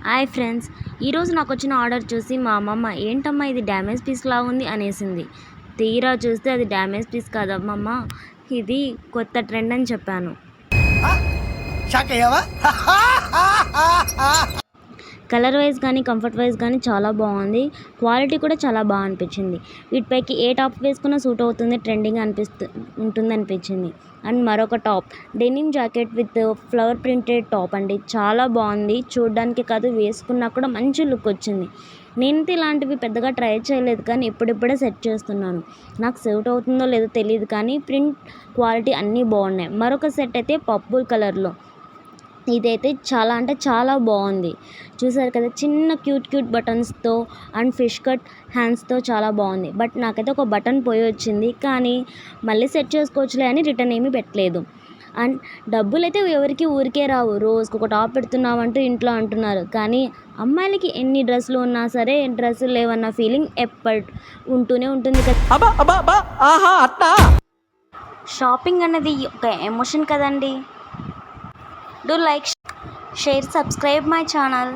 Hi friends, ఈరోజు నాకు వచ్చిన ఆర్డర్ చూసి మా అమ్మమ్మ ఏంటమ్మా ఇది డ్యామేజ్ పీస్ లా ఉంది అనేసింది. తీరా చూస్తే అది డ్యామేజ్ పీస్ కాదమ్మమ్మ, ఇది కొత్త ట్రెండ్ అని చెప్పాను. కలర్ వైజ్ కానీ కంఫర్ట్ వైజ్ కానీ చాలా బాగుంది. క్వాలిటీ కూడా చాలా బాగా అనిపించింది. వీటిపైకి ఏ టాప్ వేసుకున్నా సూట్ అవుతుంది, ట్రెండింగ్ ఉంటుంది అనిపించింది. అండ్ మరొక top denim jacket with flower printed top అండి, చాలా బాగుంది. చూడడానికి కాదు, వేసుకున్నా కూడా మంచి లుక్ వచ్చింది. నేనైతే ఇలాంటివి పెద్దగా ట్రై చేయలేదు, కానీ ఇప్పుడిప్పుడే సెట్ చేస్తున్నాను. నాకు సూట్ అవుతుందో లేదో తెలియదు, కానీ ప్రింట్ క్వాలిటీ అన్నీ బాగున్నాయి. మరొక సెట్ అయితే పర్పుల్ కలర్లో, ఇదైతే చాలా అంటే చాలా బాగుంది. చూసారు కదా, చిన్న క్యూట్ బటన్స్తో అండ్ ఫిష్ కట్ హ్యాండ్స్తో చాలా బాగుంది. బట్ నాకైతే ఒక బటన్ పోయి వచ్చింది, కానీ మళ్ళీ సెట్ చేసుకోవచ్చులే అని రిటర్న్ ఏమీ పెట్టలేదు. అండ్ డబ్బులు అయితే ఎవరికి ఊరికే రావు, రోజుకు ఒక టాప్ పెడుతున్నామంటూ ఇంట్లో అంటున్నారు. కానీ అమ్మాయిలకి ఎన్ని డ్రెస్సులు ఉన్నా సరే డ్రెస్సులు లేవన్న ఫీలింగ్ ఉంటూనే ఉంటుంది కదా. షాపింగ్ అన్నది ఒక ఎమోషన్ కదండి. Do like, share, subscribe my channel.